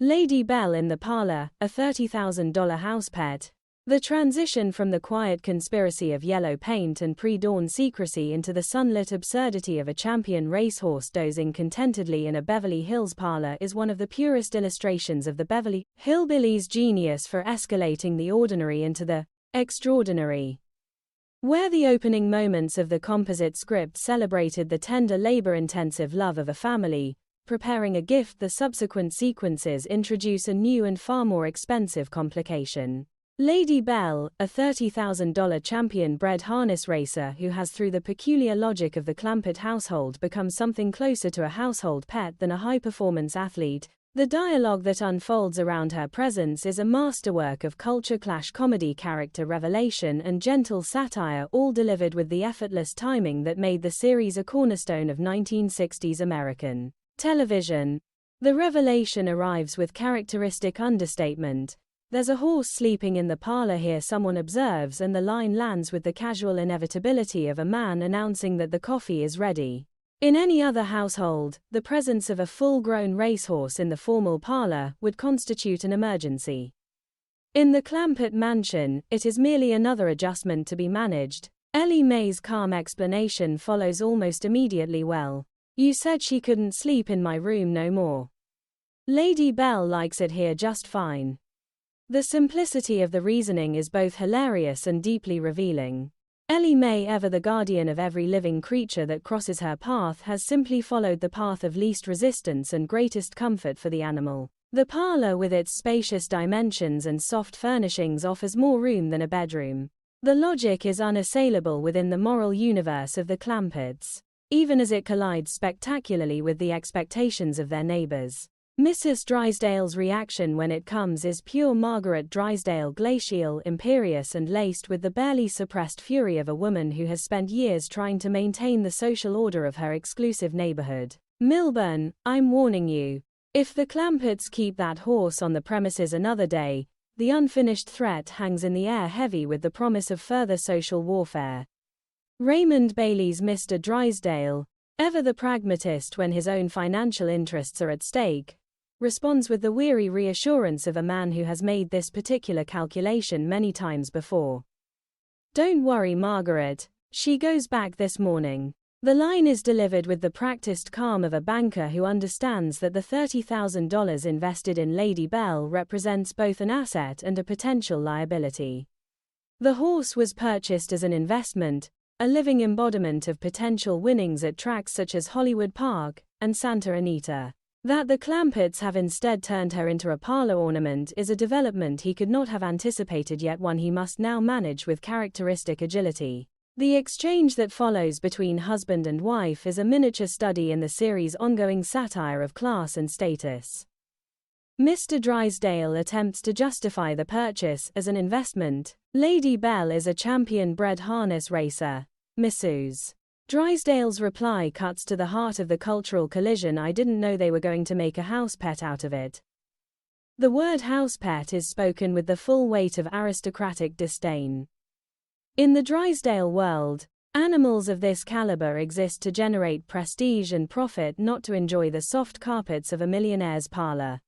Lady Belle in the Parlor, a $30,000 house pet. The transition from the quiet conspiracy of yellow paint and pre-dawn secrecy into the sunlit absurdity of a champion racehorse dozing contentedly in a Beverly Hills parlor is one of the purest illustrations of the Beverly Hillbillies' genius for escalating the ordinary into the extraordinary. Where the opening moments of the composite script celebrated the tender labor-intensive love of a family preparing a gift, the subsequent sequences introduce a new and far more expensive complication. Lady Belle, a $30,000 champion-bred harness racer who has, through the peculiar logic of the Clampett household, become something closer to a household pet than a high-performance athlete. The dialogue that unfolds around her presence is a masterwork of culture clash, comedy, character revelation, and gentle satire, all delivered with the effortless timing that made the series a cornerstone of 1960s American television. The revelation arrives with characteristic understatement. "There's a horse sleeping in the parlor here," someone observes, and the line lands with the casual inevitability of a man announcing that the coffee is ready. In any other household, the presence of a full-grown racehorse in the formal parlor would constitute an emergency. In the Clampett mansion, it is merely another adjustment to be managed. Ellie Mae's calm explanation follows almost immediately. "Well, you said she couldn't sleep in my room no more. Lady Belle likes it here just fine." The simplicity of the reasoning is both hilarious and deeply revealing. Ellie Mae, ever the guardian of every living creature that crosses her path, has simply followed the path of least resistance and greatest comfort for the animal. The parlor, with its spacious dimensions and soft furnishings, offers more room than a bedroom. The logic is unassailable within the moral universe of the Clampetts, even as it collides spectacularly with the expectations of their neighbors. Mrs. Drysdale's reaction when it comes is pure Margaret Drysdale, glacial, imperious, and laced with the barely suppressed fury of a woman who has spent years trying to maintain the social order of her exclusive neighborhood. "Milburn, I'm warning you. If the Clampetts keep that horse on the premises another day," the unfinished threat hangs in the air, heavy with the promise of further social warfare. Raymond Bailey's Mr. Drysdale, ever the pragmatist when his own financial interests are at stake, responds with the weary reassurance of a man who has made this particular calculation many times before. "Don't worry, Margaret. She goes back this morning." The line is delivered with the practiced calm of a banker who understands that the $30,000 invested in Lady Belle represents both an asset and a potential liability. The horse was purchased as an investment, a living embodiment of potential winnings at tracks such as Hollywood Park and Santa Anita. That the Clampetts have instead turned her into a parlor ornament is a development he could not have anticipated, yet one he must now manage with characteristic agility. The exchange that follows between husband and wife is a miniature study in the series' ongoing satire of class and status. Mr. Drysdale attempts to justify the purchase as an investment. Lady Belle is a champion-bred harness racer. Mrs. Drysdale's reply cuts to the heart of the cultural collision. "I didn't know they were going to make a house pet out of it." The word house pet is spoken with the full weight of aristocratic disdain. In the Drysdale world, animals of this caliber exist to generate prestige and profit, not to enjoy the soft carpets of a millionaire's parlor.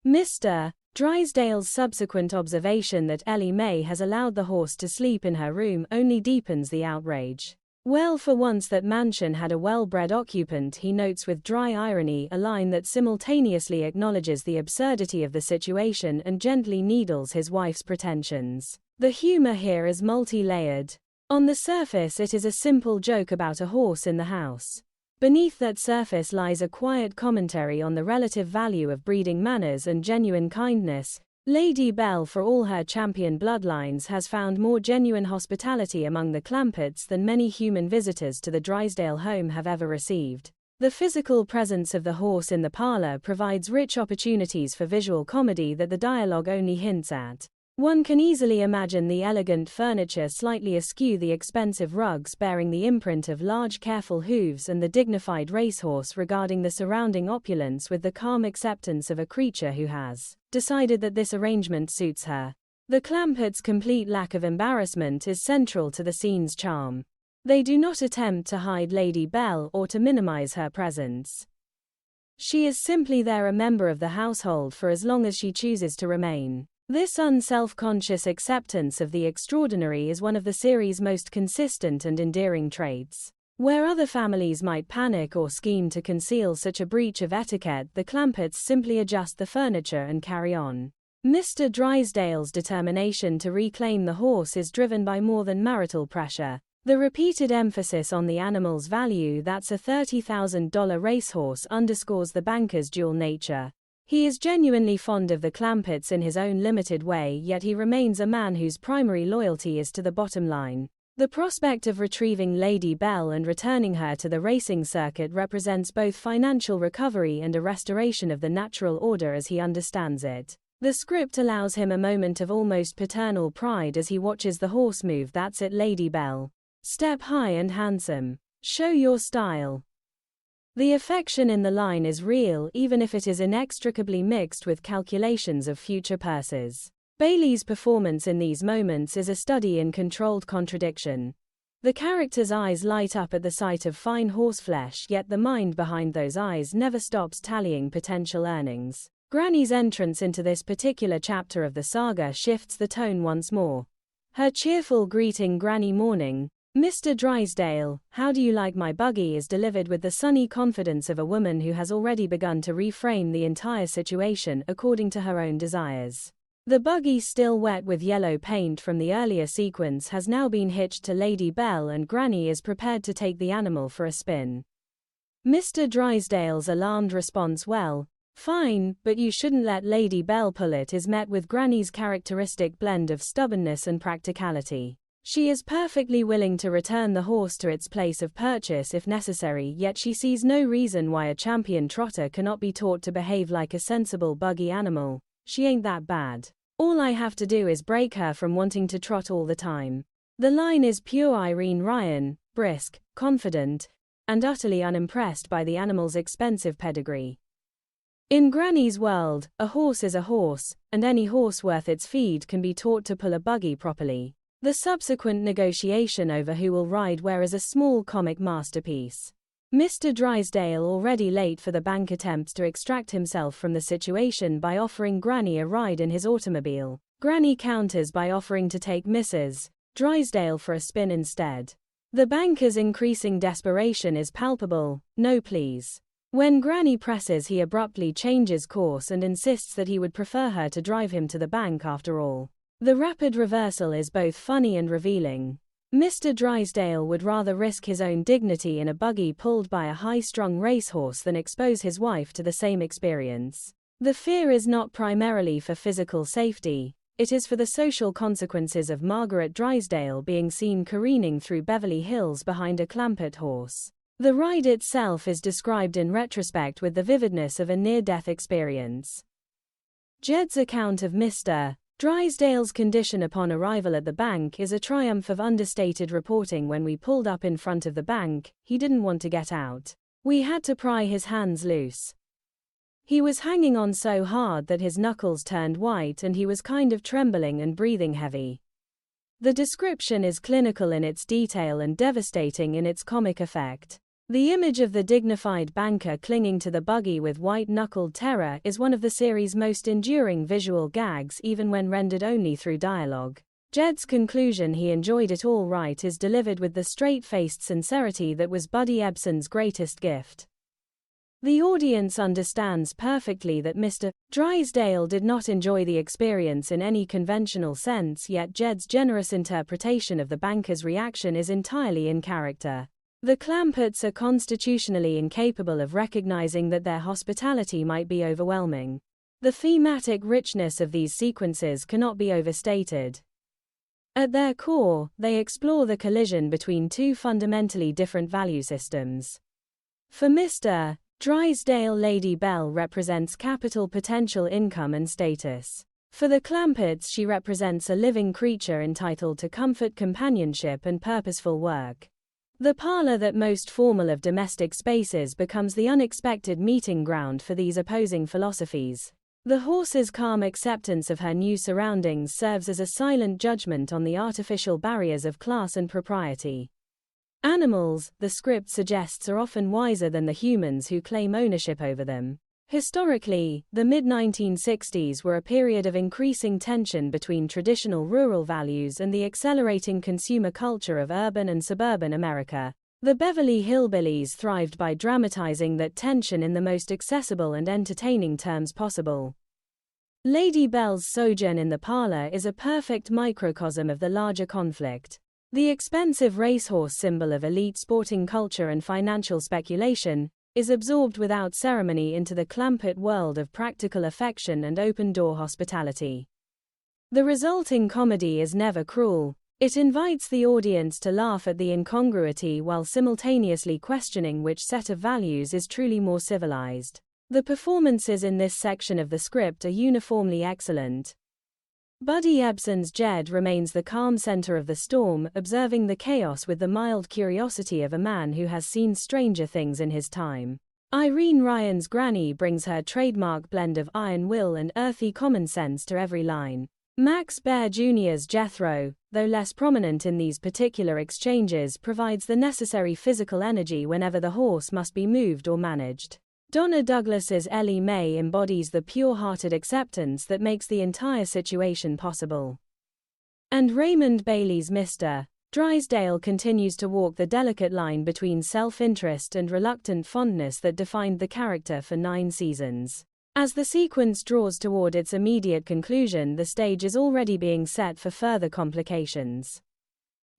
Mr. Drysdale's subsequent observation that Ellie Mae has allowed the horse to sleep in her room only deepens the outrage. "Well, for once that mansion had a well-bred occupant," he notes with dry irony, a line that simultaneously acknowledges the absurdity of the situation and gently needles his wife's pretensions. The humor here is multi-layered. On the surface, it is a simple joke about a horse in the house. Beneath that surface lies a quiet commentary on the relative value of breeding manners and genuine kindness. Lady Belle, for all her champion bloodlines, has found more genuine hospitality among the Clampetts than many human visitors to the Drysdale home have ever received. The physical presence of the horse in the parlor provides rich opportunities for visual comedy that the dialogue only hints at. One can easily imagine the elegant furniture slightly askew, the expensive rugs bearing the imprint of large careful hooves, and the dignified racehorse regarding the surrounding opulence with the calm acceptance of a creature who has decided that this arrangement suits her. The Clampetts' complete lack of embarrassment is central to the scene's charm. They do not attempt to hide Lady Belle or to minimize her presence. She is simply there, a member of the household for as long as she chooses to remain. This unself-conscious acceptance of the extraordinary is one of the series' most consistent and endearing traits. Where other families might panic or scheme to conceal such a breach of etiquette, the Clamperts simply adjust the furniture and carry on. Mr. Drysdale's determination to reclaim the horse is driven by more than marital pressure. The repeated emphasis on the animal's value, that's a $30,000 racehorse, underscores the banker's dual nature. He is genuinely fond of the Clamperts in his own limited way, yet he remains a man whose primary loyalty is to the bottom line. The prospect of retrieving Lady Belle and returning her to the racing circuit represents both financial recovery and a restoration of the natural order as he understands it. The script allows him a moment of almost paternal pride as he watches the horse move. That's it, Lady Belle. Step high and handsome. Show your style. The affection in the line is real, even if it is inextricably mixed with calculations of future purses. Bailey's performance in these moments is a study in controlled contradiction. The character's eyes light up at the sight of fine horseflesh, yet the mind behind those eyes never stops tallying potential earnings. Granny's entrance into this particular chapter of the saga shifts the tone once more. Her cheerful greeting, "Granny, morning, Mr. Drysdale, how do you like my buggy?" is delivered with the sunny confidence of a woman who has already begun to reframe the entire situation according to her own desires. The buggy, still wet with yellow paint from the earlier sequence, has now been hitched to Lady Belle, and Granny is prepared to take the animal for a spin. Mr. Drysdale's alarmed response, "Well, fine, but you shouldn't let Lady Belle pull it," is met with Granny's characteristic blend of stubbornness and practicality. She is perfectly willing to return the horse to its place of purchase if necessary, yet she sees no reason why a champion trotter cannot be taught to behave like a sensible buggy animal. "She ain't that bad. All I have to do is break her from wanting to trot all the time." The line is pure Irene Ryan, brisk, confident, and utterly unimpressed by the animal's expensive pedigree. In Granny's world, a horse is a horse, and any horse worth its feed can be taught to pull a buggy properly. The subsequent negotiation over who will ride where is a small comic masterpiece. Mr. Drysdale, already late for the bank, attempts to extract himself from the situation by offering Granny a ride in his automobile. Granny counters by offering to take Mrs. Drysdale for a spin instead. The banker's increasing desperation is palpable. "No, please." When Granny presses, he abruptly changes course and insists that he would prefer her to drive him to the bank after all. The rapid reversal is both funny and revealing. Mr. Drysdale would rather risk his own dignity in a buggy pulled by a high-strung racehorse than expose his wife to the same experience. The fear is not primarily for physical safety, it is for the social consequences of Margaret Drysdale being seen careening through Beverly Hills behind a Clampert horse. The ride itself is described in retrospect with the vividness of a near-death experience. Jed's account of Mr. Drysdale's condition upon arrival at the bank is a triumph of understated reporting. "When we pulled up in front of the bank, he didn't want to get out. We had to pry his hands loose. He was hanging on so hard that his knuckles turned white and he was kind of trembling and breathing heavy." The description is clinical in its detail and devastating in its comic effect. The image of the dignified banker clinging to the buggy with white-knuckled terror is one of the series' most enduring visual gags, even when rendered only through dialogue. Jed's conclusion, "He enjoyed it all right," is delivered with the straight-faced sincerity that was Buddy Ebsen's greatest gift. The audience understands perfectly that Mr. Drysdale did not enjoy the experience in any conventional sense, yet Jed's generous interpretation of the banker's reaction is entirely in character. The Clamperts are constitutionally incapable of recognizing that their hospitality might be overwhelming. The thematic richness of these sequences cannot be overstated. At their core, they explore the collision between two fundamentally different value systems. For Mr. Drysdale, Lady Belle represents capital, potential, income, and status. For the Clamperts, she represents a living creature entitled to comfort, companionship, and purposeful work. The parlor, that most formal of domestic spaces, becomes the unexpected meeting ground for these opposing philosophies. The horse's calm acceptance of her new surroundings serves as a silent judgment on the artificial barriers of class and propriety. Animals, the script suggests, are often wiser than the humans who claim ownership over them. Historically, the mid-1960s were a period of increasing tension between traditional rural values and the accelerating consumer culture of urban and suburban America. The Beverly Hillbillies thrived by dramatizing that tension in the most accessible and entertaining terms possible. Lady Belle's sojourn in the parlor is a perfect microcosm of the larger conflict. The expensive racehorse, symbol of elite sporting culture and financial speculation, is absorbed without ceremony into the clampett world of practical affection and open-door hospitality. The resulting comedy is never cruel. It invites the audience to laugh at the incongruity while simultaneously questioning which set of values is truly more civilized. The performances in this section of the script are uniformly excellent. Buddy Ebsen's Jed remains the calm center of the storm, observing the chaos with the mild curiosity of a man who has seen stranger things in his time. Irene Ryan's Granny brings her trademark blend of iron will and earthy common sense to every line. Max Baer Jr.'s Jethro, though less prominent in these particular exchanges, provides the necessary physical energy whenever the horse must be moved or managed. Donna Douglas's Ellie Mae embodies the pure-hearted acceptance that makes the entire situation possible. And Raymond Bailey's Mr. Drysdale continues to walk the delicate line between self-interest and reluctant fondness that defined the character for 9 seasons. As the sequence draws toward its immediate conclusion, the stage is already being set for further complications.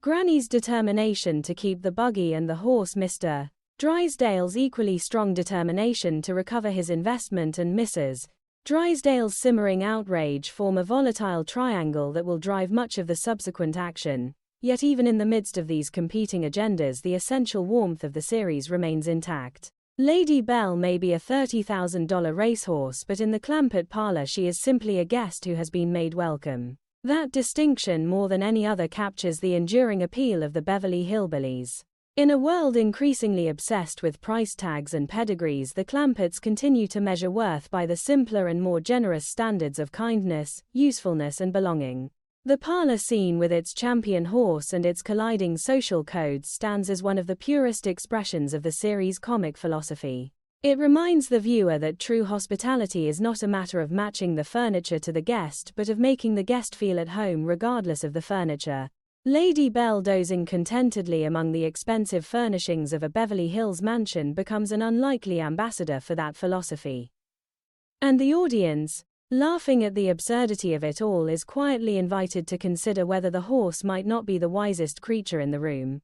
Granny's determination to keep the buggy and the horse, Mr. Drysdale's equally strong determination to recover his investment, and Mrs. Drysdale's simmering outrage form a volatile triangle that will drive much of the subsequent action. Yet even in the midst of these competing agendas, the essential warmth of the series remains intact. Lady Belle may be a $30,000 racehorse, but in the clampett parlor she is simply a guest who has been made welcome. That distinction more than any other captures the enduring appeal of the Beverly Hillbillies. In a world increasingly obsessed with price tags and pedigrees, the clampetts continue to measure worth by the simpler and more generous standards of kindness, usefulness, and belonging. The parlor scene, with its champion horse and its colliding social codes, stands as one of the purest expressions of the series' comic philosophy. It reminds the viewer that true hospitality is not a matter of matching the furniture to the guest, but of making the guest feel at home regardless of the furniture. Lady Belle, dozing contentedly among the expensive furnishings of a Beverly Hills mansion, becomes an unlikely ambassador for that philosophy. And the audience, laughing at the absurdity of it all, is quietly invited to consider whether the horse might not be the wisest creature in the room.